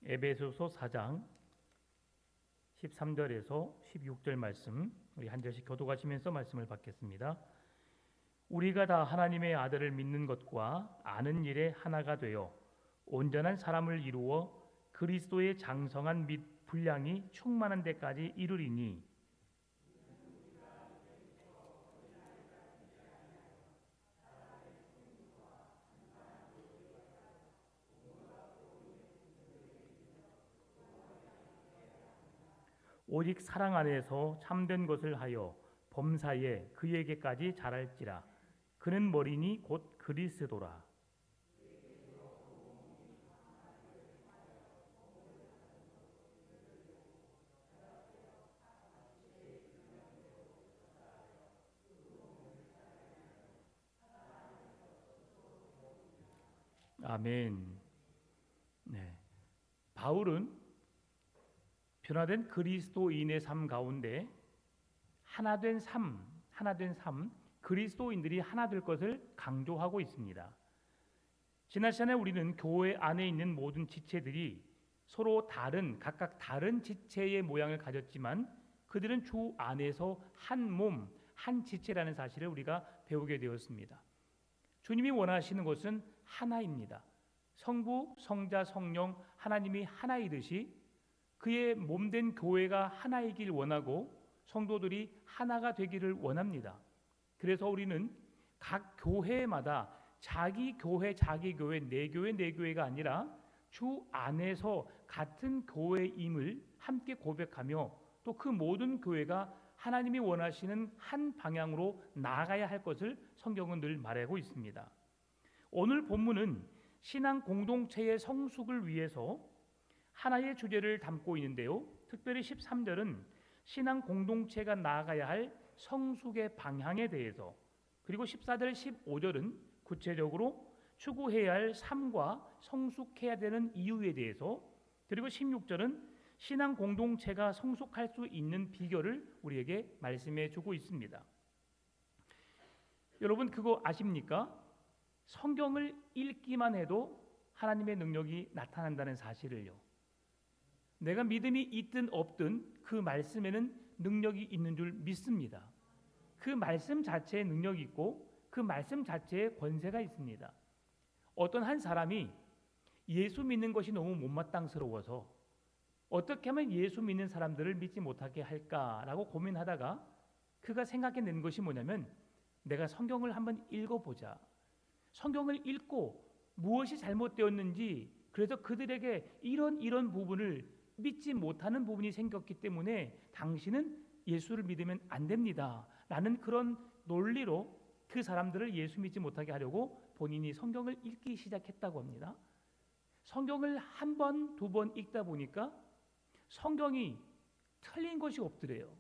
에베소서 4장 13절에서 16절 말씀 우리 한 절씩 교독하시면서 말씀을 받겠습니다. 우리가 다 하나님의 아들을 믿는 것과 아는 일에 하나가 되어 온전한 사람을 이루어 그리스도의 장성한 및 분량이 충만한 데까지 이르리니 오직 사랑 안에서 참된 것을 하여 범사에 그에게까지 자랄지라. 그는 머리니 곧 그리스도라. 아멘. 네. 바울은 변화된 그리스도인의 삶 가운데 하나된 삶, 그리스도인들이 하나 될 것을 강조하고 있습니다. 지난 시간에 우리는 교회 안에 있는 모든 지체들이 서로 각각 다른 지체의 모양을 가졌지만 그들은 주 안에서 한 몸, 한 지체라는 사실을 우리가 배우게 되었습니다. 주님이 원하시는 것은 하나입니다. 성부, 성자, 성령 하나님이 하나이듯이 그의 몸된 교회가 하나이길 원하고 성도들이 하나가 되기를 원합니다. 그래서 우리는 각 교회마다 자기 교회, 내 교회가 아니라 주 안에서 같은 교회임을 함께 고백하며 또 그 모든 교회가 하나님이 원하시는 한 방향으로 나아가야 할 것을 성경은 늘 말하고 있습니다. 오늘 본문은 신앙 공동체의 성숙을 위해서 하나의 주제를 담고 있는데요. 특별히 13절은 신앙 공동체가 나아가야 할 성숙의 방향에 대해서, 그리고 14절, 15절은 구체적으로 추구해야 할 삶과 성숙해야 되는 이유에 대해서, 그리고 16절은 신앙 공동체가 성숙할 수 있는 비결을 우리에게 말씀해 주고 있습니다. 여러분 그거 아십니까? 성경을 읽기만 해도 하나님의 능력이 나타난다는 사실을요. 내가 믿음이 있든 없든 그 말씀에는 능력이 있는 줄 믿습니다. 그 말씀 자체에 능력이 있고 그 말씀 자체에 권세가 있습니다. 어떤 한 사람이 예수 믿는 것이 너무 못마땅스러워서 어떻게 하면 예수 믿는 사람들을 믿지 못하게 할까라고 고민하다가 그가 생각해낸 것이 뭐냐면 내가 성경을 한번 읽어보자. 성경을 읽고 무엇이 잘못되었는지, 그래서 그들에게 이런 부분을 믿지 못하는 부분이 생겼기 때문에 당신은 예수를 믿으면 안 됩니다 라는 그런 논리로 그 사람들을 예수 믿지 못하게 하려고 본인이 성경을 읽기 시작했다고 합니다. 성경을 한 번, 두 번 읽다 보니까 성경이 틀린 것이 없더래요.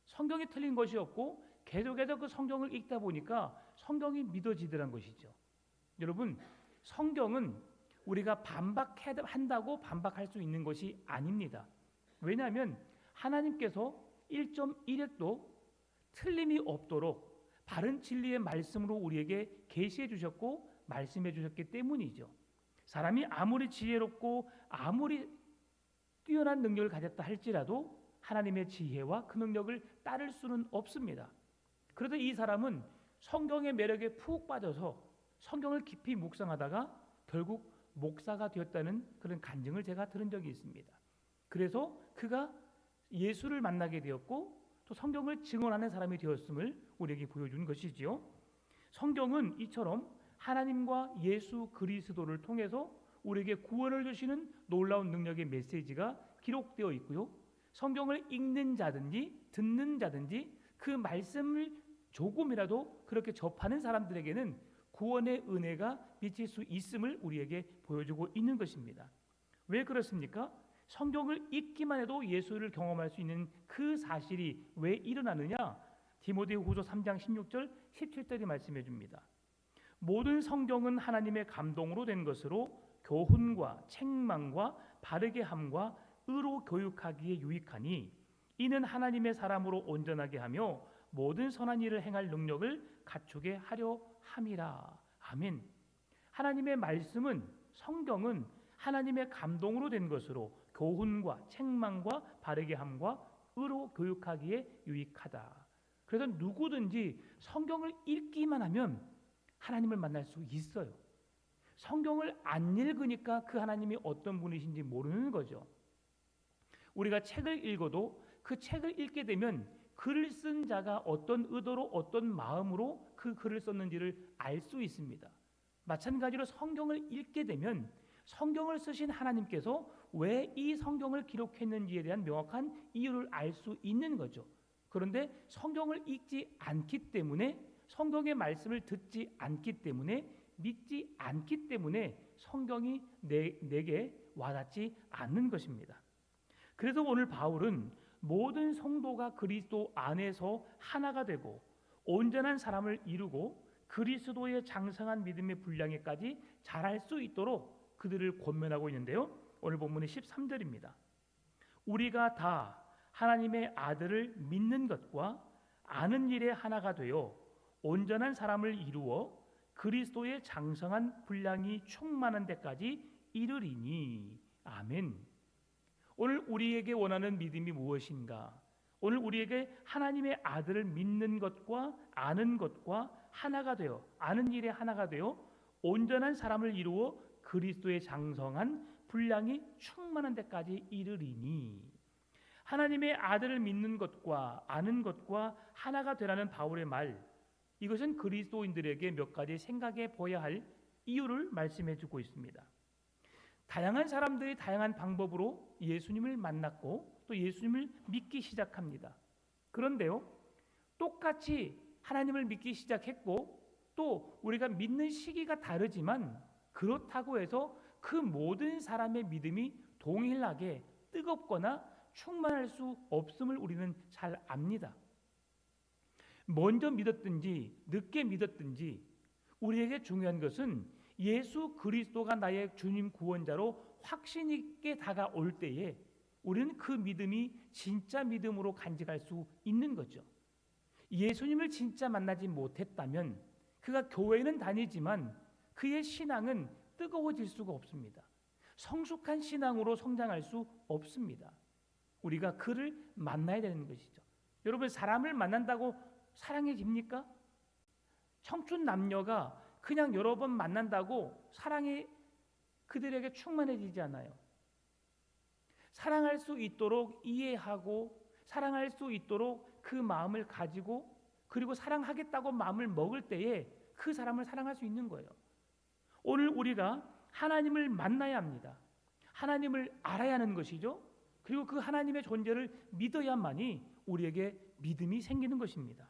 성경이 틀린 것이 없고 계속해서 그 성경을 읽다 보니까 성경이 믿어지더란 것이죠. 여러분, 성경은 우리가 반박한다고 반박할 수 있는 것이 아닙니다. 왜냐하면 하나님께서 1.1핵도 틀림이 없도록 바른 진리의 말씀으로 우리에게 계시해 주셨고 말씀해 주셨기 때문이죠. 사람이 아무리 지혜롭고 아무리 뛰어난 능력을 가졌다 할지라도 하나님의 지혜와 그 능력을 따를 수는 없습니다. 그래도 이 사람은 성경의 매력에 푹 빠져서 성경을 깊이 묵상하다가 결국 목사가 되었다는 그런 간증을 제가 들은 적이 있습니다. 그래서 그가 예수를 만나게 되었고 또 성경을 증언하는 사람이 되었음을 우리에게 보여준 것이지요. 성경은 이처럼 하나님과 예수 그리스도를 통해서 우리에게 구원을 주시는 놀라운 능력의 메시지가 기록되어 있고요. 성경을 읽는 자든지 듣는 자든지 그 말씀을 조금이라도 그렇게 접하는 사람들에게는 구원의 은혜가 미칠 수 있음을 우리에게 보여주고 있는 것입니다. 왜 그렇습니까? 성경을 읽기만 해도 예수를 경험할 수 있는 그 사실이 왜 일어나느냐? 디모데후서 3장 16절 17절이 말씀해 줍니다. 모든 성경은 하나님의 감동으로 된 것으로 교훈과 책망과 바르게 함과 의로 교육하기에 유익하니 이는 하나님의 사람으로 온전하게 하며 모든 선한 일을 행할 능력을 갖추게 하려 함이라. 아멘. 하나님의 말씀은, 성경은 하나님의 감동으로 된 것으로 교훈과 책망과 바르게 함과 의로 교육하기에 유익하다. 그래서 누구든지 성경을 읽기만 하면 하나님을 만날 수 있어요. 성경을 안 읽으니까 그 하나님이 어떤 분이신지 모르는 거죠. 우리가 책을 읽어도 그 책을 읽게 되면 글을 쓴 자가 어떤 의도로 어떤 마음으로 그 글을 썼는지를 알 수 있습니다. 마찬가지로 성경을 읽게 되면 성경을 쓰신 하나님께서 왜 이 성경을 기록했는지에 대한 명확한 이유를 알 수 있는 거죠. 그런데 성경을 읽지 않기 때문에, 성경의 말씀을 듣지 않기 때문에, 믿지 않기 때문에 성경이 내게 와닿지 않는 것입니다. 그래서 오늘 바울은 모든 성도가 그리스도 안에서 하나가 되고 온전한 사람을 이루고 그리스도의 장성한 믿음의 분량에까지 자랄 수 있도록 그들을 권면하고 있는데요. 오늘 본문의 13절입니다. 우리가 다 하나님의 아들을 믿는 것과 아는 일에 하나가 되어 온전한 사람을 이루어 그리스도의 장성한 분량이 충만한 데까지 이르리니. 아멘. 오늘 우리에게 원하는 믿음이 무엇인가? 오늘 우리에게 하나님의 아들을 믿는 것과 아는 것과 하나가 되어, 아는 일에 하나가 되어 온전한 사람을 이루어 그리스도의 장성한 분량이 충만한 데까지 이르리니. 하나님의 아들을 믿는 것과 아는 것과 하나가 되라는 바울의 말, 이것은 그리스도인들에게 몇 가지 생각해 보아야 할 이유를 말씀해 주고 있습니다. 다양한 사람들이 다양한 방법으로 예수님을 만났고 또 예수님을 믿기 시작합니다. 그런데요, 똑같이 하나님을 믿기 시작했고 또 우리가 믿는 시기가 다르지만 그렇다고 해서 그 모든 사람의 믿음이 동일하게 뜨겁거나 충만할 수 없음을 우리는 잘 압니다. 먼저 믿었든지 늦게 믿었든지 우리에게 중요한 것은 예수 그리스도가 나의 주님 구원자로 확신 있게 다가올 때에 우리는 그 믿음이 진짜 믿음으로 간직할 수 있는 거죠. 예수님을 진짜 만나지 못했다면 그가 교회는 다니지만 그의 신앙은 뜨거워질 수가 없습니다. 성숙한 신앙으로 성장할 수 없습니다. 우리가 그를 만나야 되는 것이죠. 여러분, 사람을 만난다고 사랑해집니까? 청춘 남녀가 그냥 여러 번 만난다고 사랑이 그들에게 충만해지지 않아요. 사랑할 수 있도록 이해하고 사랑할 수 있도록 그 마음을 가지고 그리고 사랑하겠다고 마음을 먹을 때에 그 사람을 사랑할 수 있는 거예요. 오늘 우리가 하나님을 만나야 합니다. 하나님을 알아야 하는 것이죠. 그리고 그 하나님의 존재를 믿어야만이 우리에게 믿음이 생기는 것입니다.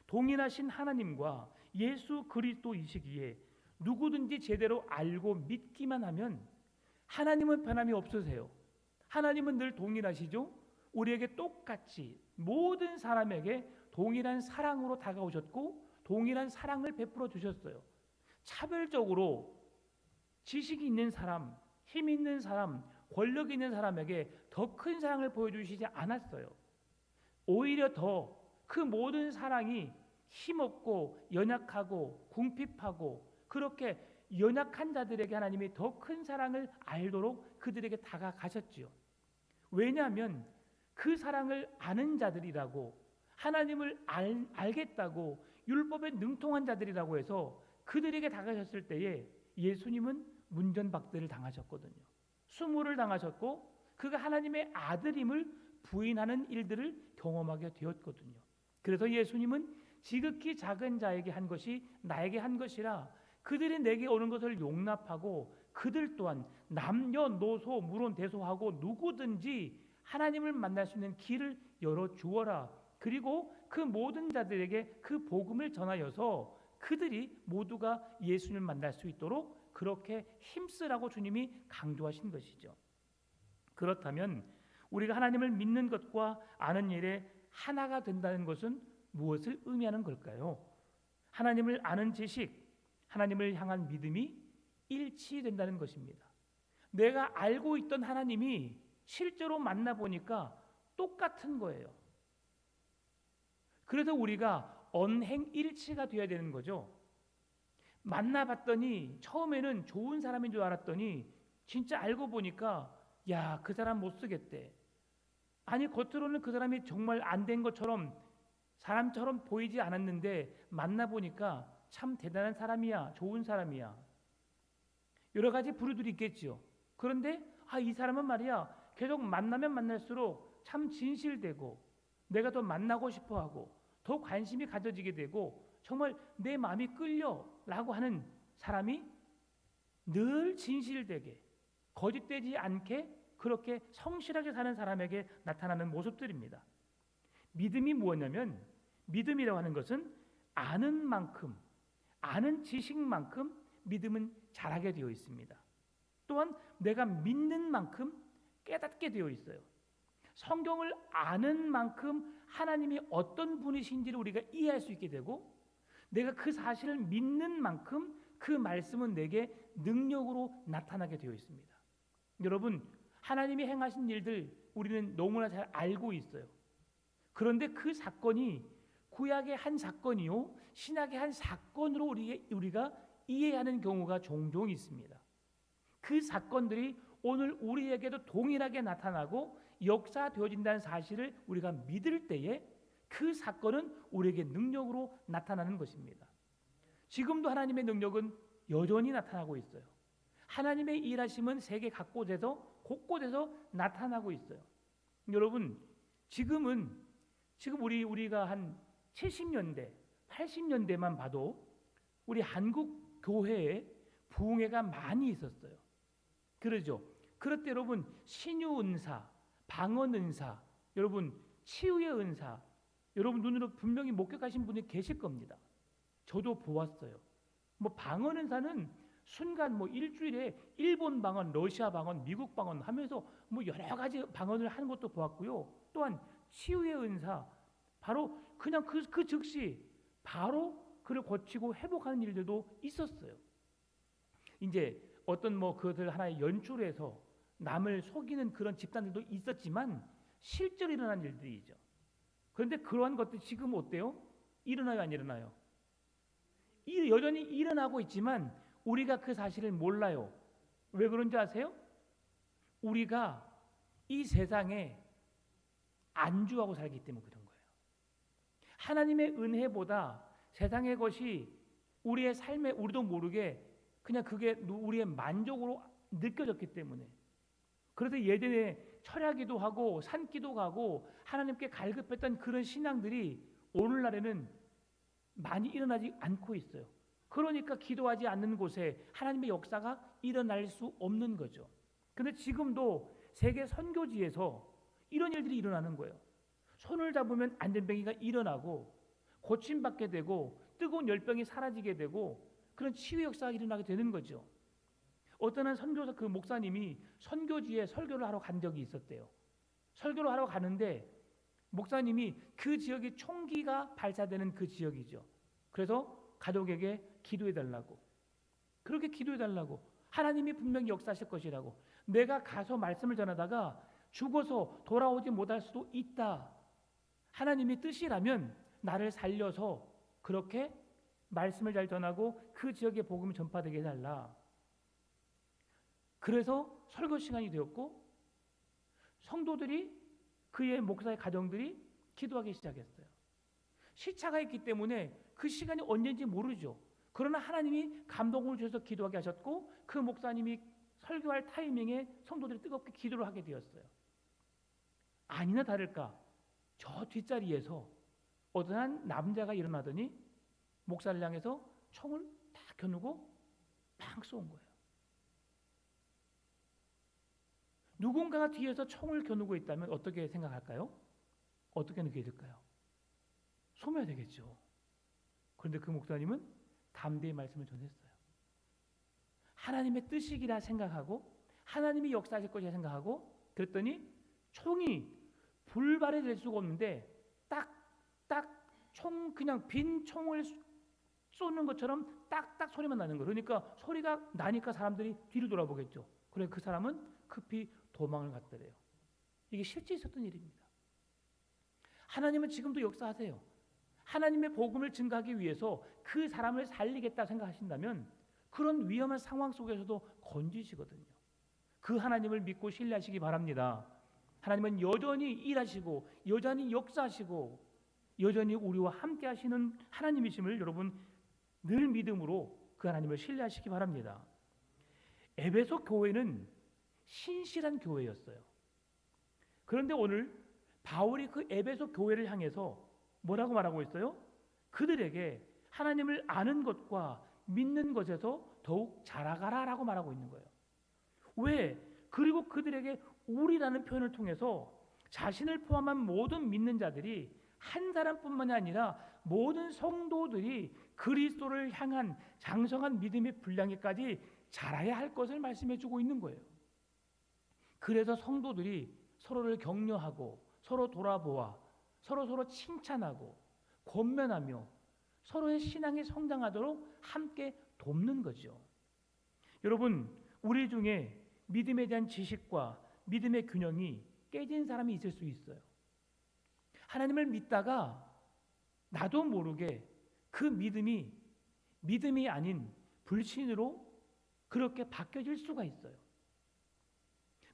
동일하신 하나님과 예수 그리스도이시기에 누구든지 제대로 알고 믿기만 하면 하나님은 변함이 없으세요. 하나님은 늘 동일하시죠. 우리에게 똑같이 모든 사람에게 동일한 사랑으로 다가오셨고 동일한 사랑을 베풀어 주셨어요. 차별적으로 지식이 있는 사람, 힘 있는 사람, 권력 있는 사람에게 더 큰 사랑을 보여주시지 않았어요. 오히려 더 그 모든 사랑이 힘없고 연약하고 궁핍하고 그렇게 연약한 자들에게 하나님이 더 큰 사랑을 알도록 그들에게 다가가셨지요. 왜냐하면 그 사랑을 아는 자들이라고, 하나님을 알겠다고 율법에 능통한 자들이라고 해서 그들에게 다가가셨을 때에 예수님은 문전박대를 당하셨거든요. 수모를 당하셨고 그가 하나님의 아들임을 부인하는 일들을 경험하게 되었거든요. 그래서 예수님은 지극히 작은 자에게 한 것이 나에게 한 것이라 그들이 내게 오는 것을 용납하고 그들 또한 남녀노소 무론대소하고 누구든지 하나님을 만날 수 있는 길을 열어주어라. 그리고 그 모든 자들에게 그 복음을 전하여서 그들이 모두가 예수님을 만날 수 있도록 그렇게 힘쓰라고 주님이 강조하신 것이죠. 그렇다면 우리가 하나님을 믿는 것과 아는 일에 하나가 된다는 것은 무엇을 의미하는 걸까요? 하나님을 아는 지식, 하나님을 향한 믿음이 일치된다는 것입니다. 내가 알고 있던 하나님이 실제로 만나보니까 똑같은 거예요. 그래서 우리가 언행일치가 되어야 되는 거죠. 만나봤더니 처음에는 좋은 사람인 줄 알았더니 진짜 알고 보니까 야, 그 사람 못 쓰겠대. 아니 겉으로는 그 사람이 정말 안 된 것처럼 사람처럼 보이지 않았는데 만나보니까 참 대단한 사람이야, 좋은 사람이야. 여러 가지 부류들이 있겠죠. 그런데 이 사람은 말이야 계속 만나면 만날수록 참 진실되고 내가 더 만나고 싶어하고 더 관심이 가져지게 되고 정말 내 마음이 끌려라고 하는 사람이 늘 진실되게 거짓되지 않게 그렇게 성실하게 사는 사람에게 나타나는 모습들입니다. 믿음이 무엇냐면 믿음이라고 하는 것은 아는 만큼 아는 지식만큼 믿음은 자라게 되어 있습니다. 또한 내가 믿는 만큼 깨닫게 되어 있어요. 성경을 아는 만큼 하나님이 어떤 분이신지를 우리가 이해할 수 있게 되고 내가 그 사실을 믿는 만큼 그 말씀은 내게 능력으로 나타나게 되어 있습니다. 여러분, 하나님이 행하신 일들 우리는 너무나 잘 알고 있어요. 그런데 그 사건이 구약의 한 사건이요 신약의 한 사건으로 우리가 이해하는 경우가 종종 있습니다. 그 사건들이 오늘 우리에게도 동일하게 나타나고 역사되어진다는 사실을 우리가 믿을 때에 그 사건은 우리에게 능력으로 나타나는 것입니다. 지금도 하나님의 능력은 여전히 나타나고 있어요. 하나님의 일하심은 세계 곳곳에서 나타나고 있어요. 여러분, 지금 우리가 한 70년대, 80년대만 봐도 우리 한국 교회에 부흥회가 많이 있었어요. 그러죠. 그럴 때 여러분 신유 은사, 방언 은사, 여러분 치유의 은사, 여러분 눈으로 분명히 목격하신 분이 계실 겁니다. 저도 보았어요. 방언 은사는 순간 일주일에 일본 방언, 러시아 방언, 미국 방언 하면서 여러 가지 방언을 하는 것도 보았고요. 또한 치유의 은사, 바로 그냥 그 즉시 바로 그를 고치고 회복하는 일들도 있었어요. 이제 어떤 그것을 하나의 연출해서 남을 속이는 그런 집단들도 있었지만 실제로 일어난 일들이죠. 그런데 그러한 것들이 지금 어때요? 일어나요, 안 일어나요? 여전히 일어나고 있지만 우리가 그 사실을 몰라요. 왜 그런지 아세요? 우리가 이 세상에 안주하고 살기 때문에 그런 거예요. 하나님의 은혜보다 세상의 것이 우리의 삶에 우리도 모르게 그냥 그게 우리의 만족으로 느껴졌기 때문에, 그래서 예전에 철야기도 하고 산기도 가고 하나님께 갈급했던 그런 신앙들이 오늘날에는 많이 일어나지 않고 있어요. 그러니까 기도하지 않는 곳에 하나님의 역사가 일어날 수 없는 거죠. 그런데 지금도 세계 선교지에서 이런 일들이 일어나는 거예요. 손을 잡으면 안전병이가 일어나고 고침받게 되고 뜨거운 열병이 사라지게 되고 그런 치유 역사가 일어나게 되는 거죠. 어떤 한 선교사 그 목사님이 선교지에 설교를 하러 간 적이 있었대요. 설교를 하러 가는데 목사님이 그 지역이 총기가 발사되는 그 지역이죠. 그래서 가족에게 기도해달라고, 그렇게 기도해달라고, 하나님이 분명히 역사하실 것이라고, 내가 가서 말씀을 전하다가 죽어서 돌아오지 못할 수도 있다, 하나님이 뜻이라면 나를 살려서 그렇게 말씀을 잘 전하고 그 지역의 복음이 전파되게 해달라. 그래서 설교 시간이 되었고 성도들이, 그의 목사의 가정들이 기도하기 시작했어요. 시차가 있기 때문에 그 시간이 언제인지 모르죠. 그러나 하나님이 감동을 주셔서 기도하게 하셨고 그 목사님이 설교할 타이밍에 성도들이 뜨겁게 기도를 하게 되었어요. 아니나 다를까 저 뒷자리에서 어떤 한 남자가 일어나더니 목사를 향해서 총을 딱 겨누고 팡 쏜 거예요. 누군가가 뒤에서 총을 겨누고 있다면 어떻게 생각할까요? 어떻게 느껴질까요? 소멸되겠죠. 그런데 그 목사님은 담대히 말씀을 전했어요. 하나님의 뜻이기라 생각하고 하나님이 역사하실 것이라 생각하고 그랬더니 총이 불발이 될 수가 없는데 딱딱 총, 그냥 빈 총을 쏘는 것처럼 딱딱 소리만 나는 거예요. 그러니까 소리가 나니까 사람들이 뒤를 돌아보겠죠. 그래서 그 사람은 급히 도망을 갔더래요. 이게 실제 있었던 일입니다. 하나님은 지금도 역사하세요. 하나님의 복음을 증가하기 위해서 그 사람을 살리겠다 생각하신다면 그런 위험한 상황 속에서도 건지시거든요. 그 하나님을 믿고 신뢰하시기 바랍니다. 하나님은 여전히 일하시고 여전히 역사하시고 여전히 우리와 함께 하시는 하나님이심을 여러분 늘 믿음으로 그 하나님을 신뢰하시기 바랍니다. 에베소 교회는 신실한 교회였어요. 그런데 오늘 바울이 그 에베소 교회를 향해서 뭐라고 말하고 있어요? 그들에게 하나님을 아는 것과 믿는 것에서 더욱 자라가라라고 말하고 있는 거예요. 왜? 그리고 그들에게 우리라는 표현을 통해서 자신을 포함한 모든 믿는 자들이 한 사람뿐만이 아니라 모든 성도들이 그리스도를 향한 장성한 믿음의 분량에까지 자라야 할 것을 말씀해 주고 있는 거예요. 그래서 성도들이 서로를 격려하고 서로 돌아보아 서로 칭찬하고 권면하며 서로의 신앙이 성장하도록 함께 돕는 거죠. 여러분, 우리 중에 믿음에 대한 지식과 믿음의 균형이 깨진 사람이 있을 수 있어요. 하나님을 믿다가 나도 모르게 그 믿음이 아닌 불신으로 그렇게 바뀌어질 수가 있어요.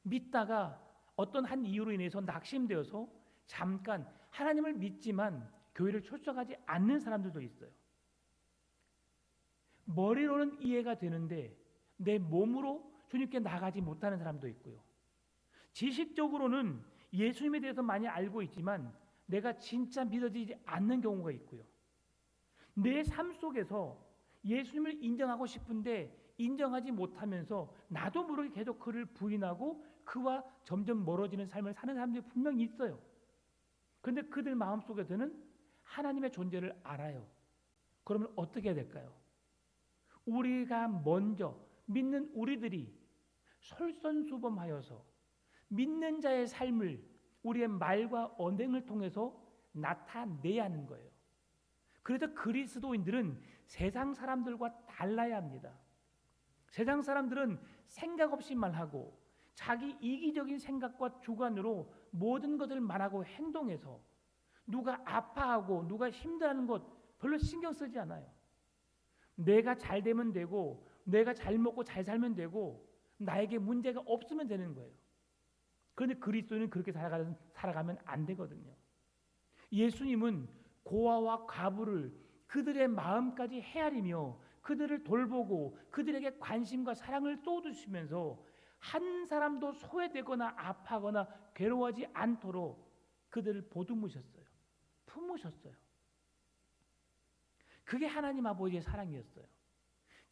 믿다가 어떤 한 이유로 인해서 낙심되어서 잠깐 하나님을 믿지만 교회를 출석하지 않는 사람들도 있어요. 머리로는 이해가 되는데 내 몸으로 주님께 나가지 못하는 사람도 있고요. 지식적으로는 예수님에 대해서 많이 알고 있지만 내가 진짜 믿어지지 않는 경우가 있고요. 내 삶 속에서 예수님을 인정하고 싶은데 인정하지 못하면서 나도 모르게 계속 그를 부인하고 그와 점점 멀어지는 삶을 사는 사람들이 분명히 있어요. 그런데 그들 마음속에서는 하나님의 존재를 알아요. 그러면 어떻게 해야 될까요? 우리가 먼저 믿는 우리들이 솔선수범하여서 믿는 자의 삶을 우리의 말과 언행을 통해서 나타내야 하는 거예요. 그래서 그리스도인들은 세상 사람들과 달라야 합니다. 세상 사람들은 생각 없이 말하고 자기 이기적인 생각과 주관으로 모든 것을 말하고 행동해서 누가 아파하고 누가 힘들어하는 것 별로 신경 쓰지 않아요. 내가 잘 되면 되고 내가 잘 먹고 잘 살면 되고 나에게 문제가 없으면 되는 거예요. 그런데 그리스도인은 그렇게 살아가면 안 되거든요. 예수님은 고아와 과부를 그들의 마음까지 헤아리며 그들을 돌보고 그들에게 관심과 사랑을 쏟으시면서 한 사람도 소외되거나 아파하거나 괴로워하지 않도록 그들을 보듬으셨어요. 품으셨어요. 그게 하나님 아버지의 사랑이었어요.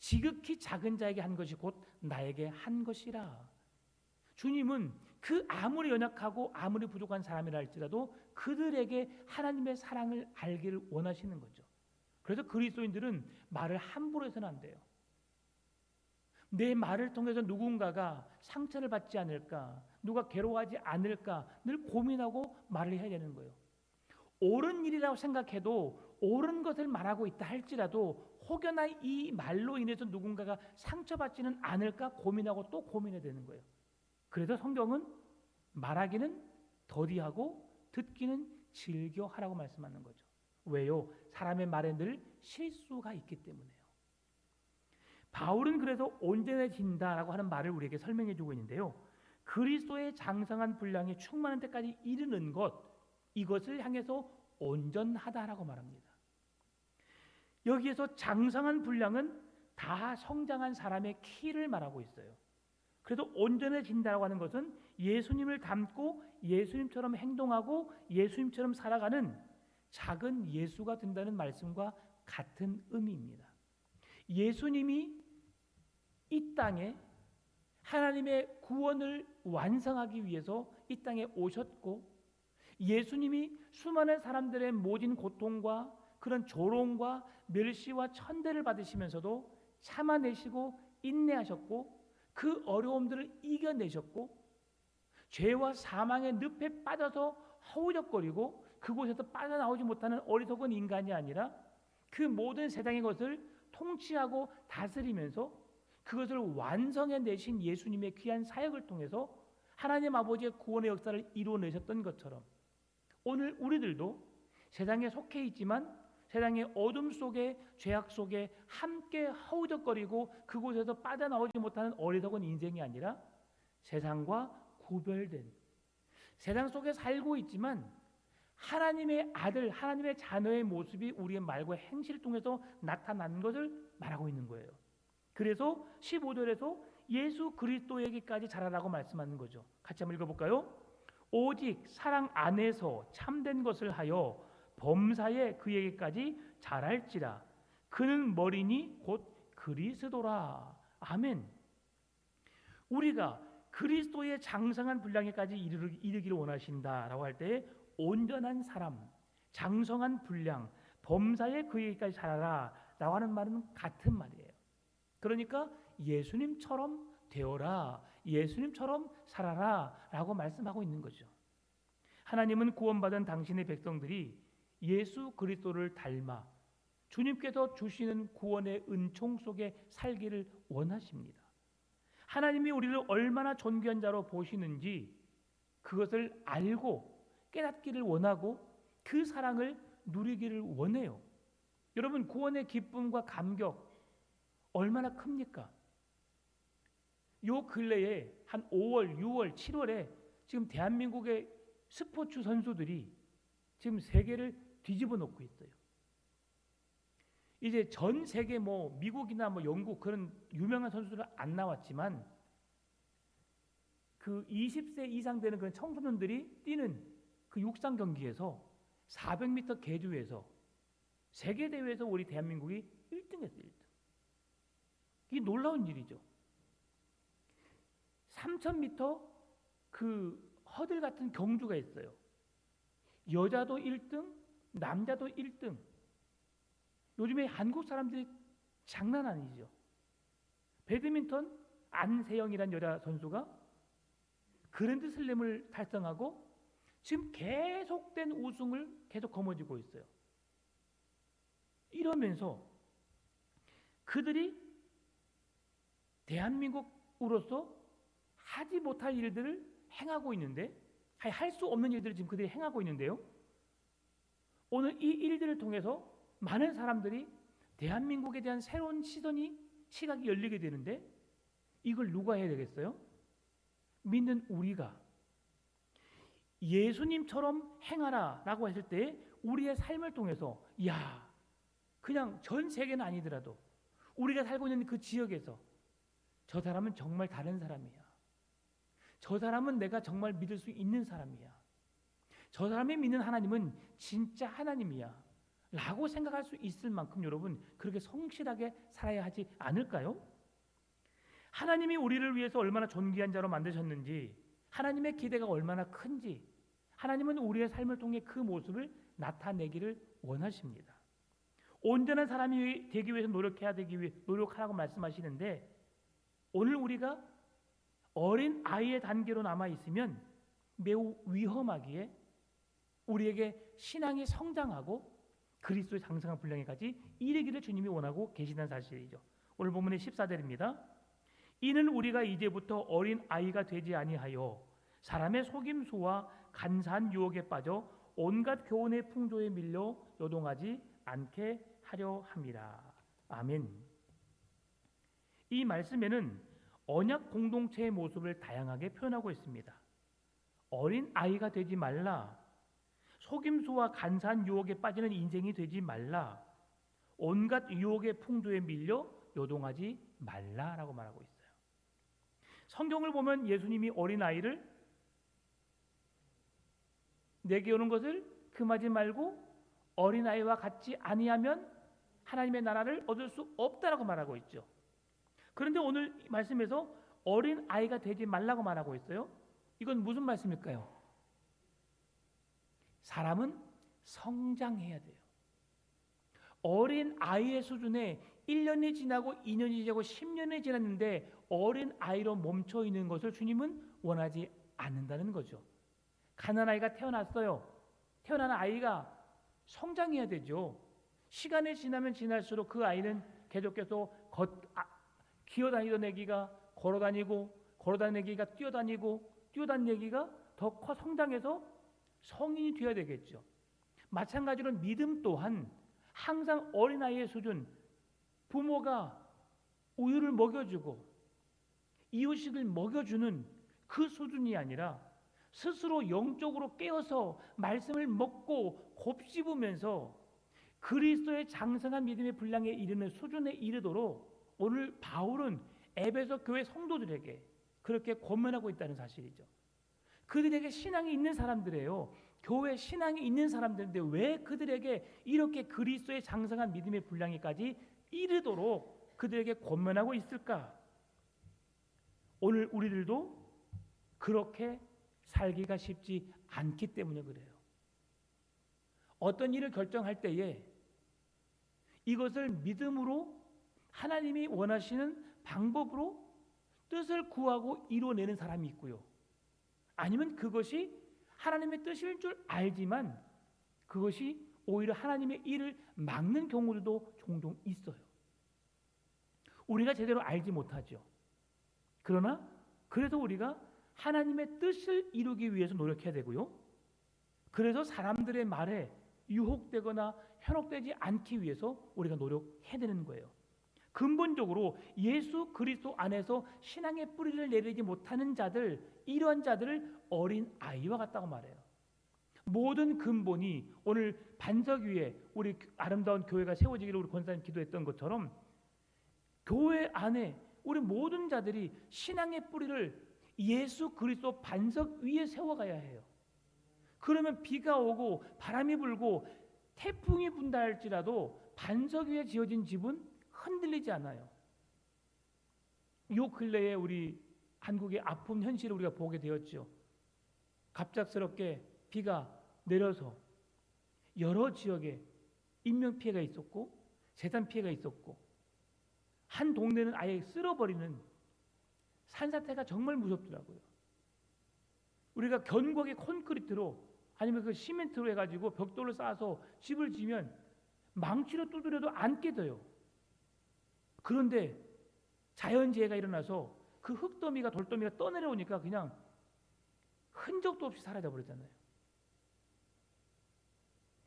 지극히 작은 자에게 한 것이 곧 나에게 한 것이라. 주님은 그 아무리 연약하고 아무리 부족한 사람이라 할지라도 그들에게 하나님의 사랑을 알기를 원하시는 거죠. 그래서 그리스도인들은 말을 함부로 해서는 안 돼요. 내 말을 통해서 누군가가 상처를 받지 않을까, 누가 괴로워하지 않을까 늘 고민하고 말을 해야 되는 거예요. 옳은 일이라고 생각해도 옳은 것을 말하고 있다 할지라도 혹여나 이 말로 인해서 누군가가 상처받지는 않을까 고민하고 또 고민해야 되는 거예요. 그래서 성경은 말하기는 더디하고 듣기는 즐겨 하라고 말씀하는 거죠. 왜요? 사람의 말에 늘 실수가 있기 때문에요. 바울은 그래서 온전해진다라고 하는 말을 우리에게 설명해 주고 있는데요. 그리스도의 장성한 분량이 충만한 때까지 이르는 것, 이것을 향해서 온전하다라고 말합니다. 여기에서 장성한 분량은 다 성장한 사람의 키를 말하고 있어요. 그래서 온전해진다고 하는 것은 예수님을 닮고 예수님처럼 행동하고 예수님처럼 살아가는 작은 예수가 된다는 말씀과 같은 의미입니다. 예수님이 이 땅에 하나님의 구원을 완성하기 위해서 이 땅에 오셨고 예수님이 수많은 사람들의 모진 고통과 그런 조롱과 멸시와 천대를 받으시면서도 참아내시고 인내하셨고 그 어려움들을 이겨내셨고 죄와 사망의 늪에 빠져서 허우적거리고 그곳에서 빠져나오지 못하는 어리석은 인간이 아니라 그 모든 세상의 것을 통치하고 다스리면서 그것을 완성해내신 예수님의 귀한 사역을 통해서 하나님 아버지의 구원의 역사를 이루어내셨던 것처럼 오늘 우리들도 세상에 속해 있지만 세상의 어둠 속에 죄악 속에 함께 허우적거리고 그곳에서 빠져나오지 못하는 어리석은 인생이 아니라 세상과 구별된, 세상 속에 살고 있지만 하나님의 아들, 하나님의 자녀의 모습이 우리의 말과 행실을 통해서 나타나는 것을 말하고 있는 거예요. 그래서 15절에서 예수 그리스도에게까지 자라라고 말씀하는 거죠. 같이 한번 읽어볼까요? 오직 사랑 안에서 참된 것을 하여 범사에 그에게까지 자랄지라. 그는 머리니 곧 그리스도라. 아멘. 우리가 그리스도의 장성한 분량에까지 이르기를 원하신다라고 할 때 온전한 사람, 장성한 분량, 범사에 그에게까지 자라라 라고 하는 말은 같은 말이에요. 그러니까 예수님처럼 되어라, 예수님처럼 살아라 라고 말씀하고 있는 거죠. 하나님은 구원받은 당신의 백성들이 예수 그리스도를 닮아 주님께서 주시는 구원의 은총 속에 살기를 원하십니다. 하나님이 우리를 얼마나 존귀한 자로 보시는지 그것을 알고 깨닫기를 원하고 그 사랑을 누리기를 원해요. 여러분, 구원의 기쁨과 감격 얼마나 큽니까? 요 근래에 한 5월, 6월, 7월에 지금 대한민국의 스포츠 선수들이 지금 세계를 뒤집어 놓고 있어요. 이제 전 세계 미국이나 영국 그런 유명한 선수들은 안 나왔지만 그 20세 이상 되는 그런 청소년들이 뛰는 그 육상 경기에서 400m 계주에서 세계 대회에서 우리 대한민국이 1등했어요. 1등. 이게 놀라운 일이죠. 3000m 그 허들 같은 경주가 있어요. 여자도 1등, 남자도 1등. 요즘에 한국 사람들이 장난 아니죠. 배드민턴 안세영이라는 여자 선수가 그랜드슬램을 달성하고 지금 계속된 우승을 계속 거머쥐고 있어요. 이러면서 그들이 대한민국으로서 하지 못할 일들을 행하고 있는데, 할 수 없는 일들을 지금 그들이 행하고 있는데요. 오늘 이 일들을 통해서 많은 사람들이 대한민국에 대한 새로운 시각이 열리게 되는데, 이걸 누가 해야 되겠어요? 믿는 우리가 예수님처럼 행하라 라고 했을 때 우리의 삶을 통해서 그냥 전 세계는 아니더라도 우리가 살고 있는 그 지역에서 저 사람은 정말 다른 사람이야, 저 사람은 내가 정말 믿을 수 있는 사람이야, 저 사람이 믿는 하나님은 진짜 하나님이야 라고 생각할 수 있을 만큼 여러분 그렇게 성실하게 살아야 하지 않을까요? 하나님이 우리를 위해서 얼마나 존귀한 자로 만드셨는지, 하나님의 기대가 얼마나 큰지 하나님은 우리의 삶을 통해 그 모습을 나타내기를 원하십니다. 온전한 사람이 되기 위해서 노력하라고 말씀하시는데, 오늘 우리가 어린 아이의 단계로 남아 있으면 매우 위험하기에 우리에게 신앙이 성장하고 그리스도의 장성한 분량에까지 이르기를 주님이 원하고 계시다는 사실이죠. 오늘 본문의 14절입니다. 이는 우리가 이제부터 어린 아이가 되지 아니하여 사람의 속임수와 간사한 유혹에 빠져 온갖 교훈의 풍조에 밀려 요동하지 않게 하려 함이라. 아멘. 이 말씀에는 언약 공동체의 모습을 다양하게 표현하고 있습니다. 어린 아이가 되지 말라, 속임수와 간사한 유혹에 빠지는 인생이 되지 말라, 온갖 유혹의 풍조에 밀려 요동하지 말라라고 말하고 있어요. 성경을 보면 예수님이 어린 아이를 내게 오는 것을 금하지 말고 어린 아이와 같지 아니하면 하나님의 나라를 얻을 수 없다라고 말하고 있죠. 그런데 오늘 말씀에서 어린 아이가 되지 말라고 말하고 있어요. 이건 무슨 말씀일까요? 사람은 성장해야 돼요. 어린 아이의 수준에 1년이 지나고 2년이 지나고 10년이 지났는데 어린 아이로 멈춰 있는 것을 주님은 원하지 않는다는 거죠. 가난아이가 태어났어요. 태어난 아이가 성장해야 되죠. 시간이 지나면 지날수록 그 아이는 계속해서 기어다니던 애기가 걸어다니는 애기가 뛰어다니는 애기가 더 커 성장해서 성인이 되어야 되겠죠. 마찬가지로 믿음 또한 항상 어린아이의 수준, 부모가 우유를 먹여주고 이유식을 먹여주는 그 수준이 아니라 스스로 영적으로 깨어서 말씀을 먹고 곱씹으면서 그리스도의 장성한 믿음의 분량에 이르는 수준에 이르도록 오늘 바울은 에베소 교회 성도들에게 그렇게 권면하고 있다는 사실이죠. 그들에게 신앙이 있는 사람들이에요. 교회 신앙이 있는 사람들인데 왜 그들에게 이렇게 그리스도의 장성한 믿음의 분량에까지 이르도록 그들에게 권면하고 있을까? 오늘 우리들도 그렇게 살기가 쉽지 않기 때문에 그래요. 어떤 일을 결정할 때에 이것을 믿음으로 하나님이 원하시는 방법으로 뜻을 구하고 이루어내는 사람이 있고요. 아니면 그것이 하나님의 뜻일 줄 알지만 그것이 오히려 하나님의 일을 막는 경우도 종종 있어요. 우리가 제대로 알지 못하죠. 그러나 그래서 우리가 하나님의 뜻을 이루기 위해서 노력해야 되고요. 그래서 사람들의 말에 유혹되거나 현혹되지 않기 위해서 우리가 노력해야 되는 거예요. 근본적으로 예수 그리스도 안에서 신앙의 뿌리를 내리지 못하는 자들, 이러한 자들을 어린 아이와 같다고 말해요. 모든 근본이 오늘 반석 위에 우리 아름다운 교회가 세워지기를 우리 권사님 기도했던 것처럼 교회 안에 우리 모든 자들이 신앙의 뿌리를 예수 그리스도 반석 위에 세워가야 해요. 그러면 비가 오고 바람이 불고 태풍이 분다 할지라도 반석 위에 지어진 집은 흔들리지 않아요. 요 근래에 우리 한국의 아픈 현실을 우리가 보게 되었죠. 갑작스럽게 비가 내려서 여러 지역에 인명피해가 있었고 재산 피해가 있었고 한 동네는 아예 쓸어버리는 산사태가 정말 무섭더라고요. 우리가 견고하게 콘크리트로 아니면 그 시멘트로 해가지고 벽돌을 쌓아서 집을 지면 망치로 두드려도 안 깨져요. 그런데 자연재해가 일어나서 그 흙더미가 돌더미가 떠내려오니까 그냥 흔적도 없이 사라져 버리잖아요.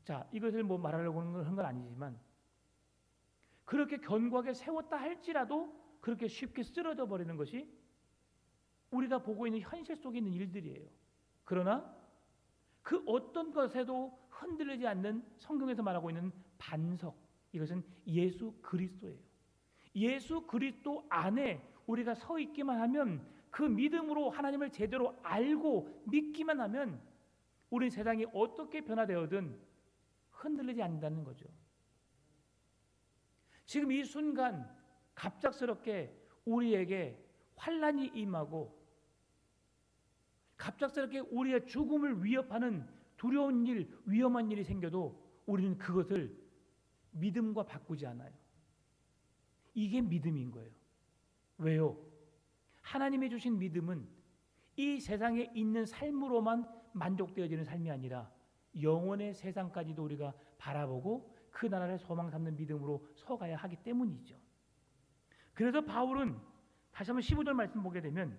자, 이것을 뭐 말하려고 한 건 아니지만 그렇게 견고하게 세웠다 할지라도 그렇게 쉽게 쓰러져 버리는 것이 우리가 보고 있는 현실 속에 있는 일들이에요. 그러나 그 어떤 것에도 흔들리지 않는 성경에서 말하고 있는 반석, 이것은 예수 그리스도예요. 예수 그리스도 안에 우리가 서 있기만 하면, 그 믿음으로 하나님을 제대로 알고 믿기만 하면 우리 세상이 어떻게 변화되어든 흔들리지 않는다는 거죠. 지금 이 순간 갑작스럽게 우리에게 환난이 임하고 갑작스럽게 우리의 죽음을 위협하는 두려운 일, 위험한 일이 생겨도 우리는 그것을 믿음과 바꾸지 않아요. 이게 믿음인 거예요. 왜요? 하나님이 주신 믿음은 이 세상에 있는 삶으로만 만족되어지는 삶이 아니라 영원의 세상까지도 우리가 바라보고 그 나라를 소망 삼는 믿음으로 서가야 하기 때문이죠. 그래서 바울은 다시 한번 15절 말씀 보게 되면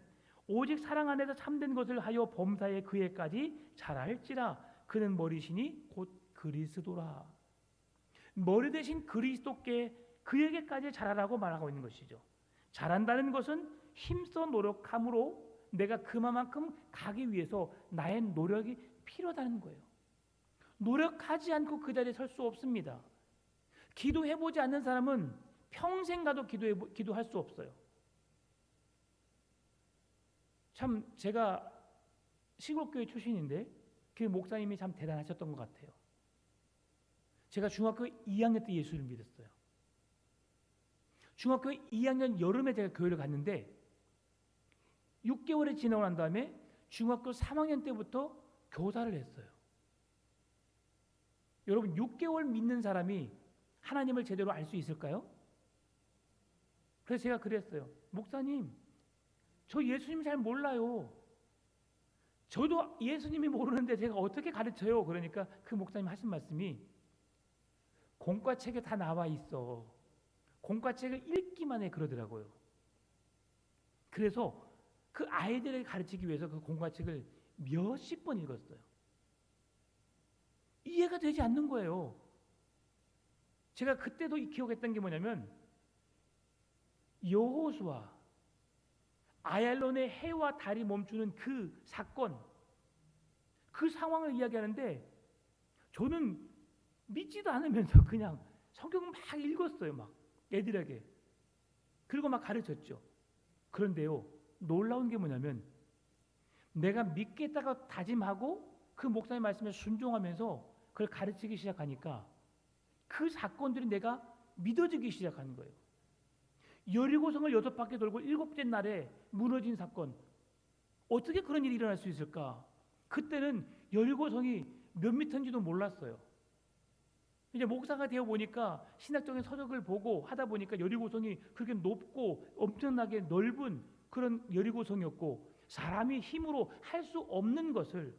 오직 사랑 안에서 참된 것을 하여 범사에 그에까지 자랄지라 그는 머리시니 곧 그리스도라. 머리 대신 그리스도께 그에게까지 자라라고 말하고 있는 것이죠. 자란다는 것은 힘써 노력함으로 내가 그만큼 가기 위해서 나의 노력이 필요하다는 거예요. 노력하지 않고 그 자리에 설 수 없습니다. 기도해보지 않는 사람은 평생 가도 기도할 수 없어요. 참 제가 시골교회 출신인데 그 목사님이 참 대단하셨던 것 같아요. 제가 중학교 2학년 때 예수를 믿었어요. 중학교 2학년 여름에 제가 교회를 갔는데 6개월이 지나고 난 다음에 중학교 3학년 때부터 교사를 했어요. 여러분 6개월 믿는 사람이 하나님을 제대로 알 수 있을까요? 그래서 제가 그랬어요. 목사님, 저 예수님 잘 몰라요. 저도 예수님이 모르는데 제가 어떻게 가르쳐요? 그러니까 그 목사님 하신 말씀이 공과책에 다 나와 있어. 공과책을 읽기만 해 그러더라고요. 그래서 그 아이들을 가르치기 위해서 그 공과책을 몇십 번 읽었어요. 이해가 되지 않는 거예요. 제가 그때도 기억했던 게 뭐냐면 여호수아, 아얄론의 해와 달이 멈추는 그 사건, 그 상황을 이야기하는데 저는 믿지도 않으면서 그냥 성경을 막 읽었어요. 막 애들에게. 그리고 막 가르쳤죠. 그런데요, 놀라운 게 뭐냐면 내가 믿겠다고 다짐하고 그 목사님 말씀에 순종하면서 그걸 가르치기 시작하니까 그 사건들이 내가 믿어지기 시작하는 거예요. 여리고성을 6바퀴 돌고 7째 날에 무너진 사건, 어떻게 그런 일이 일어날 수 있을까? 그때는 여리고성이 몇 미터인지도 몰랐어요. 이제 목사가 되어 보니까 신학적인 서적을 보고 하다 보니까 여리고성이 그렇게 높고 엄청나게 넓은 그런 여리고성이었고, 사람이 힘으로 할 수 없는 것을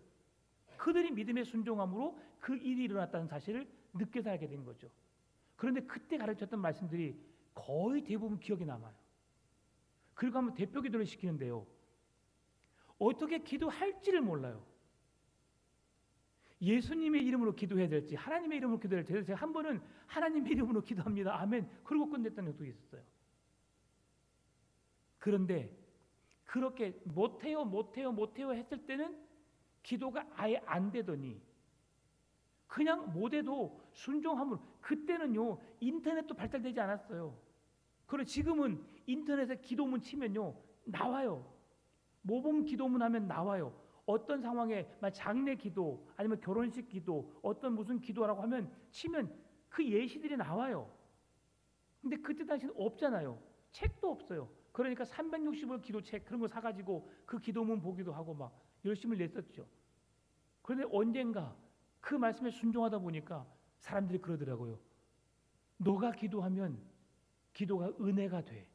그들이 믿음의 순종함으로 그 일이 일어났다는 사실을 늦게 알게 된 거죠. 그런데 그때 가르쳤던 말씀들이 거의 대부분 기억에 남아요. 그리고 한번 대표 기도를 시키는데요, 어떻게 기도할지를 몰라요. 예수님의 이름으로 기도해야 될지 하나님의 이름으로 기도해야 될지, 제가 한 번은 하나님의 이름으로 기도합니다, 아멘, 그러고 끝냈던 적도 있었어요. 그런데 그렇게 못해요 했을 때는 기도가 아예 안 되더니 그냥 못해도 순종함으로, 그때는요 인터넷도 발달되지 않았어요. 그리고 지금은 인터넷에 기도문 치면요 나와요. 모범 기도문 하면 나와요. 어떤 상황에 장례 기도 아니면 결혼식 기도, 어떤 무슨 기도라고 하면 치면 그 예시들이 나와요. 근데 그때 당시는 없잖아요. 책도 없어요. 그러니까 365일 기도책 그런 거 사가지고 그 기도문 보기도 하고 막 열심히 냈었죠. 그런데 언젠가 그 말씀에 순종하다 보니까 사람들이 그러더라고요. 너가 기도하면 기도가 은혜가 돼.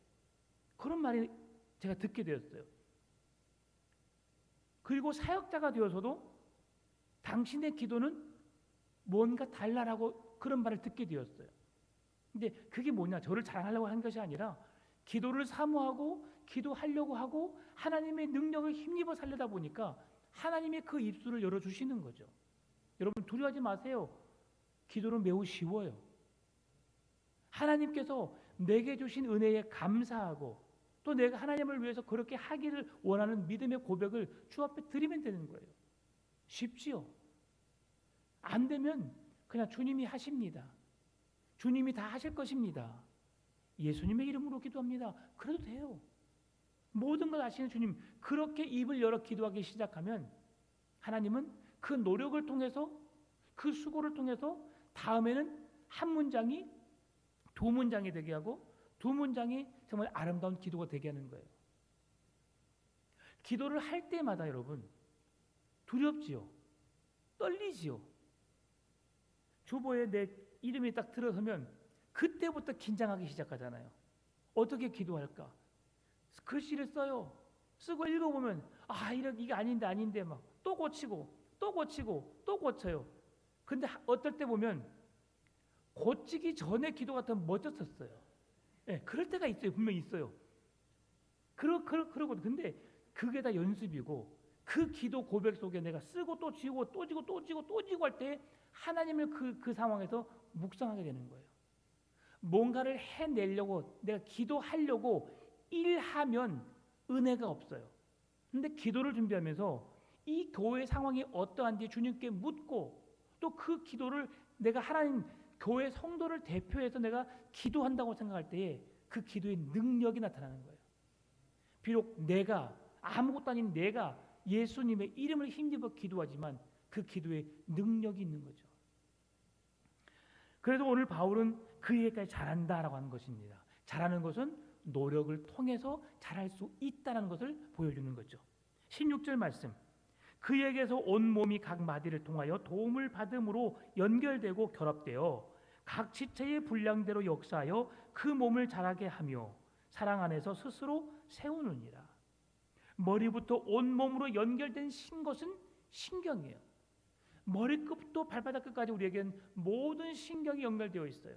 그런 말이 제가 듣게 되었어요. 그리고 사역자가 되어서도 당신의 기도는 뭔가 달라라고 그런 말을 듣게 되었어요. 근데 그게 뭐냐, 저를 자랑하려고 한 것이 아니라 기도를 사모하고 기도하려고 하고 하나님의 능력을 힘입어 살려다 보니까 하나님의 그 입술을 열어주시는 거죠. 여러분 두려워하지 마세요. 기도는 매우 쉬워요. 하나님께서 내게 주신 은혜에 감사하고 또 내가 하나님을 위해서 그렇게 하기를 원하는 믿음의 고백을 주 앞에 드리면 되는 거예요. 쉽지요. 안 되면 그냥 주님이 하십니다. 주님이 다 하실 것입니다. 예수님의 이름으로 기도합니다. 그래도 돼요. 모든 걸 아시는 주님, 그렇게 입을 열어 기도하기 시작하면 하나님은 그 노력을 통해서, 그 수고를 통해서 다음에는 한 문장이 두 문장이 되게 하고 두 문장이 정말 아름다운 기도가 되게 하는 거예요. 기도를 할 때마다 여러분 두렵지요. 떨리지요. 주보에 내 이름이 딱 들어서면 그때부터 긴장하기 시작하잖아요. 어떻게 기도할까? 글씨를 써요. 쓰고 읽어보면 이게 아닌데 막 또 고치고 또 고쳐요. 근데 어떨 때 보면 고치기 전에 기도 같으면 멋졌었어요. 예, 그럴 때가 있어요. 분명히 있어요. 그러고 근데 그게 다 연습이고, 그 기도 고백 속에 내가 쓰고 또 지우고 또 지고 또 지고 또 지고 할 때 하나님을 그 상황에서 묵상하게 되는 거예요. 뭔가를 해내려고 내가 기도하려고 일하면 은혜가 없어요. 근데 기도를 준비하면서 이 교회 상황이 어떠한지 주님께 묻고 또 그 기도를 내가 하나님 교회 성도를 대표해서 내가 기도한다고 생각할 때에 그 기도의 능력이 나타나는 거예요. 비록 내가 아무것도 아닌 내가 예수님의 이름을 힘입어 기도하지만 그 기도에 능력이 있는 거죠. 그래서 오늘 바울은 그 얘기까지 잘한다라고 하는 것입니다. 잘하는 것은 노력을 통해서 잘할 수 있다는 것을 보여주는 거죠. 16절 말씀, 그에게서 온 몸이 각 마디를 통하여 도움을 받음으로 연결되고 결합되어 각 지체의 분량대로 역사하여 그 몸을 자라게 하며 사랑 안에서 스스로 세우느니라. 머리부터 온몸으로 연결된 것은 신경이에요. 머리끝부터 발바닥 끝까지 우리에겐 모든 신경이 연결되어 있어요.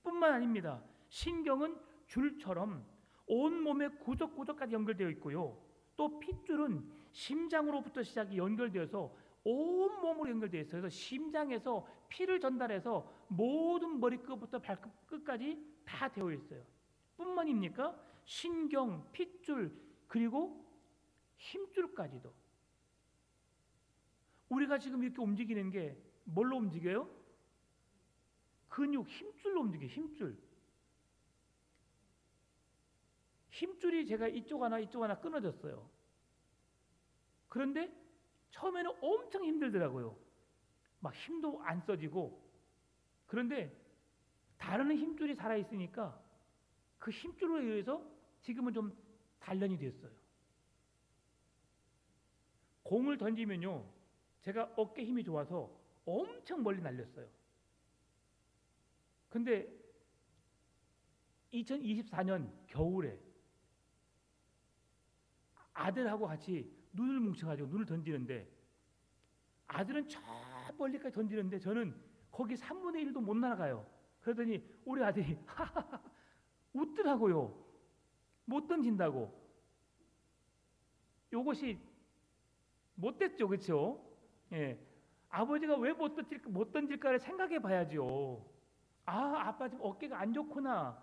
뿐만 아닙니다. 신경은 줄처럼 온몸의 구석구석까지 연결되어 있고요. 또 핏줄은 심장으로부터 시작이 연결되어서 온몸으로 연결되어 있어요. 그래서 심장에서 피를 전달해서 모든 머리끝부터 발끝까지 다 되어 있어요. 뿐만입니까? 신경, 핏줄, 그리고 힘줄까지도. 우리가 지금 이렇게 움직이는 게 뭘로 움직여요? 근육, 힘줄로 움직여요. 힘줄이 제가 이쪽 하나 끊어졌어요. 그런데 처음에는 엄청 힘들더라고요. 막 힘도 안 써지고. 그런데 다른 힘줄이 살아있으니까 그 힘줄에 의해서 지금은 좀 단련이 됐어요. 공을 던지면요, 제가 어깨 힘이 좋아서 엄청 멀리 날렸어요. 근데 2024년 겨울에 아들하고 같이 눈을 뭉쳐가지고 눈을 던지는데, 아들은 저 멀리까지 던지는데 저는 거기 3분의 1도 못 날아가요. 그러더니 우리 아들이 웃더라고요. 못 던진다고. 요것이 못됐죠, 그렇죠? 예, 아버지가 왜 못 던질까를 생각해 봐야죠. 아빠 지금 어깨가 안 좋구나,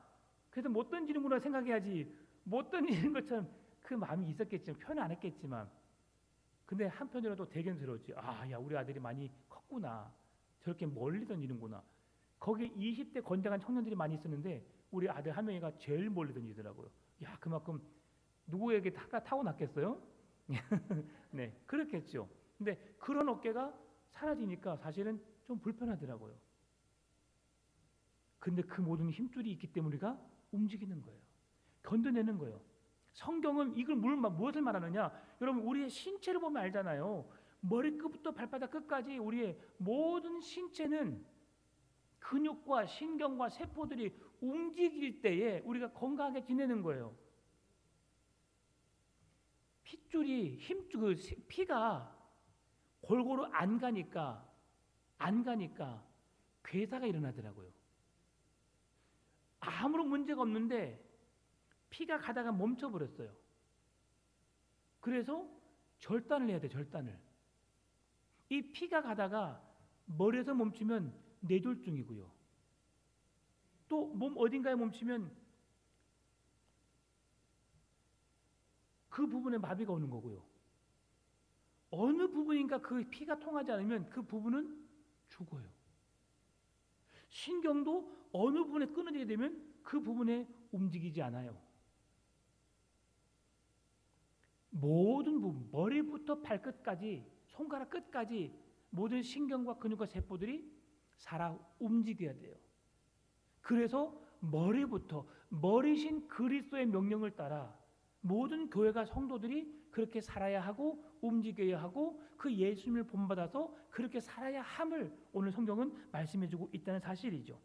그래서 못 던지는구나 생각해야지. 못 던지는 것처럼 그 마음이 있었겠지만 표현 안 했겠지만, 근데 한편으로도 대견스러웠지. 야, 우리 아들이 많이 컸구나. 저렇게 멀리 던지는구나. 거기 20대 건장한 청년들이 많이 있었는데 우리 아들 한 명이가 제일 멀리 던지더라고요. 야, 그만큼 누구에게 타고났겠어요? 네, 그렇겠죠. 근데 그런 어깨가 사라지니까 사실은 좀 불편하더라고요. 근데 그 모든 힘줄이 있기 때문에 우리가 움직이는 거예요. 견뎌내는 거예요. 성경은 이걸 무엇을 말하느냐? 여러분, 우리의 신체를 보면 알잖아요. 머리끝부터 발바닥 끝까지 우리의 모든 신체는 근육과 신경과 세포들이 움직일 때에 우리가 건강하게 지내는 거예요. 피가 골고루 안 가니까 괴사가 일어나더라고요. 아무런 문제가 없는데 피가 가다가 멈춰버렸어요. 그래서 절단을 해야 돼, 절단을. 이 피가 가다가 머리에서 멈추면 뇌졸중이고요. 또 몸 어딘가에 멈추면 그 부분에 마비가 오는 거고요. 어느 부분인가 그 피가 통하지 않으면 그 부분은 죽어요. 신경도 어느 부분에 끊어지게 되면 그 부분에 움직이지 않아요. 모든 부분, 머리부터 발끝까지, 손가락 끝까지 모든 신경과 근육과 세포들이 살아 움직여야 돼요. 그래서 머리신 그리스도의 명령을 따라 모든 교회가 성도들이 그렇게 살아야 하고 움직여야 하고 그 예수님을 본받아서 그렇게 살아야 함을 오늘 성경은 말씀해주고 있다는 사실이죠.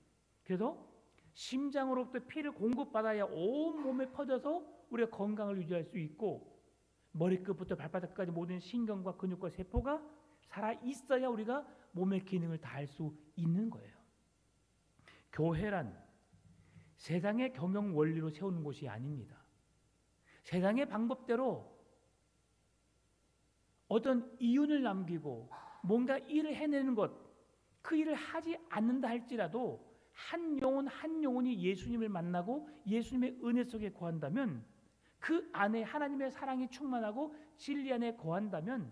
그래서 심장으로부터 피를 공급받아야 온 몸에 퍼져서 우리가 건강을 유지할 수 있고, 머리끝부터 발바닥까지 모든 신경과 근육과 세포가 살아 있어야 우리가 몸의 기능을 다할 수 있는 거예요. 교회란 세상의 경영 원리로 세우는 곳이 아닙니다. 세상의 방법대로 어떤 이윤을 남기고 뭔가 일을 해내는 것, 그 일을 하지 않는다 할지라도 한 영혼이 예수님을 만나고 예수님의 은혜 속에 거한다면, 그 안에 하나님의 사랑이 충만하고 진리 안에 거한다면,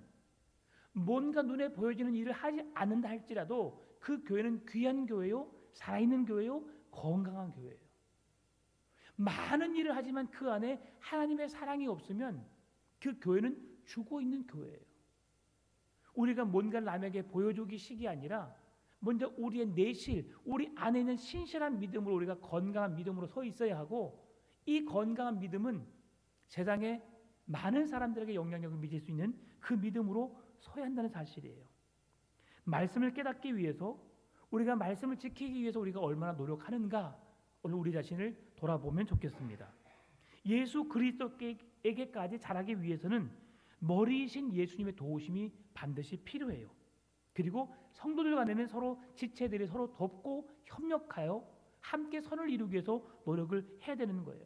뭔가 눈에 보여지는 일을 하지 않는다 할지라도 그 교회는 귀한 교회요, 살아있는 교회요, 건강한 교회예요. 많은 일을 하지만 그 안에 하나님의 사랑이 없으면 그 교회는 죽어있는 교회예요. 우리가 뭔가 남에게 보여주기식이 아니라 먼저 우리의 내실, 우리 안에 있는 신실한 믿음으로 우리가 건강한 믿음으로 서 있어야 하고, 이 건강한 믿음은 세상에 많은 사람들에게 영향력을 미칠 수 있는 그 믿음으로 서야 한다는 사실이에요. 말씀을 깨닫기 위해서, 우리가 말씀을 지키기 위해서 우리가 얼마나 노력하는가, 오늘 우리 자신을 돌아보면 좋겠습니다. 예수 그리스도에게까지 자라기 위해서는 머리이신 예수님의 도우심이 반드시 필요해요. 그리고 성도들 간에는 서로 지체들이 서로 돕고 협력하여 함께 선을 이루기 위해서 노력을 해야 되는 거예요.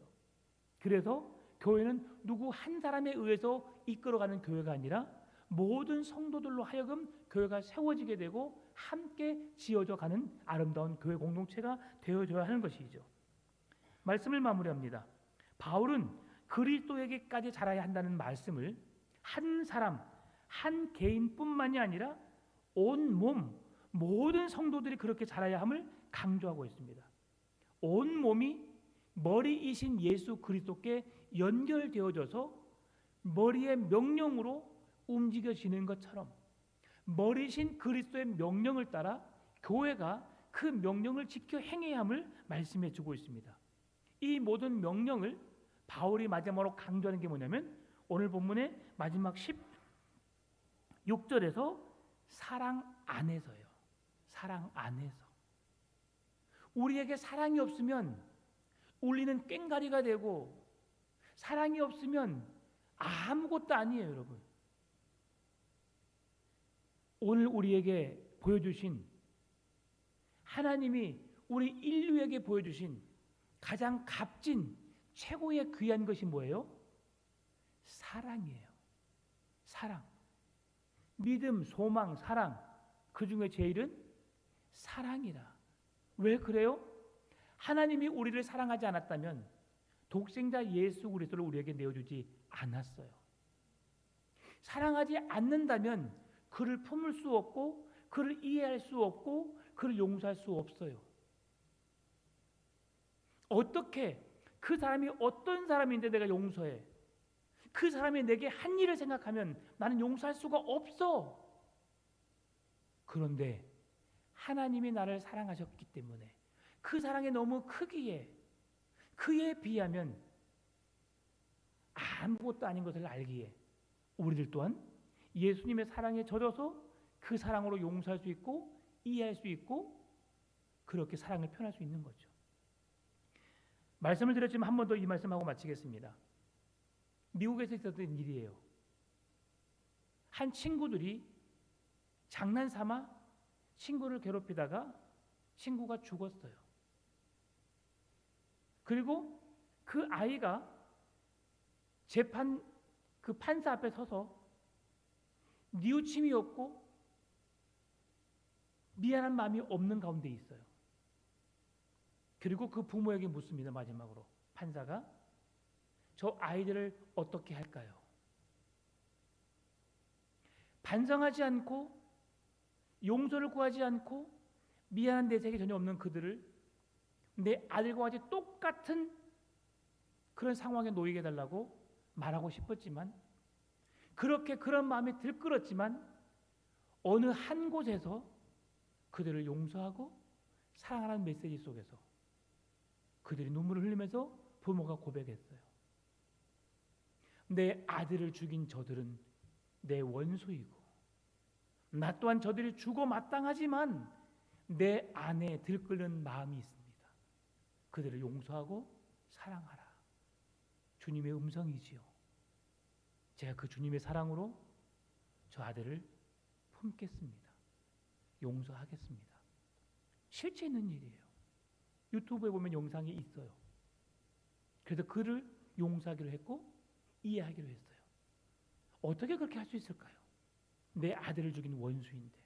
그래서 교회는 누구 한 사람에 의해서 이끌어가는 교회가 아니라 모든 성도들로 하여금 교회가 세워지게 되고 함께 지어져 가는 아름다운 교회 공동체가 되어줘야 하는 것이죠. 말씀을 마무리합니다. 바울은 그리스도에게까지 자라야 한다는 말씀을 한 사람, 한 개인뿐만이 아니라 온 몸, 모든 성도들이 그렇게 자라야 함을 강조하고 있습니다. 온 몸이 머리이신 예수 그리스도께 연결되어져서 머리의 명령으로 움직여지는 것처럼 머리신 그리스도의 명령을 따라 교회가 그 명령을 지켜 행해야 함을 말씀해 주고 있습니다. 이 모든 명령을 바울이 마지막으로 강조하는 게 뭐냐면 오늘 본문의 마지막 16절에서 사랑 안에서요. 사랑 안에서. 우리에게 사랑이 없으면 우리는 꽹가리가 되고 사랑이 없으면 아무것도 아니에요, 여러분. 오늘 우리에게 보여주신 하나님이 우리 인류에게 보여주신 가장 값진 최고의 귀한 것이 뭐예요? 사랑이에요. 사랑. 믿음, 소망, 사랑. 그 중에 제일은 사랑이라. 왜 그래요? 하나님이 우리를 사랑하지 않았다면 독생자 예수 그리스도를 우리에게 내어주지 않았어요. 사랑하지 않는다면 그를 품을 수 없고 그를 이해할 수 없고 그를 용서할 수 없어요. 어떻게 그 사람이 어떤 사람인데 내가 용서해? 그 사람이 내게 한 일을 생각하면 나는 용서할 수가 없어. 그런데 하나님이 나를 사랑하셨기 때문에 그 사랑이 너무 크기에 그에 비하면 아무것도 아닌 것을 알기에 우리들 또한 예수님의 사랑에 젖어서 그 사랑으로 용서할 수 있고 이해할 수 있고 그렇게 사랑을 표현할 수 있는 거죠. 말씀을 드렸지만 한 번 더 이 말씀하고 마치겠습니다. 미국에서 있었던 일이에요. 한 친구들이 장난삼아 친구를 괴롭히다가 친구가 죽었어요. 그리고 그 아이가 그 판사 앞에 서서 뉘우침이 없고 미안한 마음이 없는 가운데 있어요. 그리고 그 부모에게 묻습니다. 마지막으로 판사가 저 아이들을 어떻게 할까요? 반성하지 않고 용서를 구하지 않고 미안한 내색이 전혀 없는 그들을 내 아들과 같이 똑같은 그런 상황에 놓이게 해달라고 말하고 싶었지만 그렇게 그런 마음이 들끓었지만 어느 한 곳에서 그들을 용서하고 사랑하는 메시지 속에서 그들이 눈물을 흘리면서 부모가 고백했어요. 내 아들을 죽인 저들은 내 원수이고 나 또한 저들이 죽어 마땅하지만 내 안에 들끓는 마음이 있습니다. 그들을 용서하고 사랑하라. 주님의 음성이지요. 제가 그 주님의 사랑으로 저 아들을 품겠습니다. 용서하겠습니다. 실제 있는 일이에요. 유튜브에 보면 영상이 있어요. 그래서 그를 용서하기로 했고 이해하기로 했어요. 어떻게 그렇게 할 수 있을까요? 내 아들을 죽인 원수인데.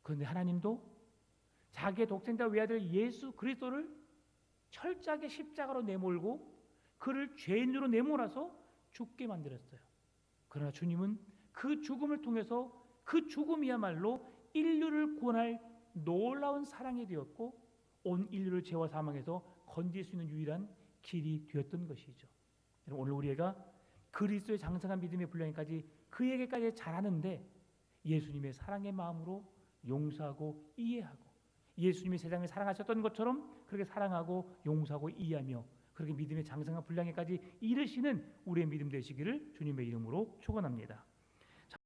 그런데 하나님도 자기의 독생자 외아들 예수 그리스도를 철저하게 십자가로 내몰고 그를 죄인으로 내몰아서 죽게 만들었어요. 그러나 주님은 그 죽음을 통해서 그 죽음이야말로 인류를 구원할 놀라운 사랑이 되었고 온 인류를 죄와 사망에서 건질 수 있는 유일한 길이 되었던 것이죠. 오늘 우리가 그리스도의 장성한 믿음의 분량까지 그에게까지 자라는데 예수님의 사랑의 마음으로 용서하고 이해하고 예수님이 세상을 사랑하셨던 것처럼 그렇게 사랑하고 용서하고 이해하며 그렇게 믿음의 장성한 분량에까지 이르시는 우리의 믿음 되시기를 주님의 이름으로 축원합니다.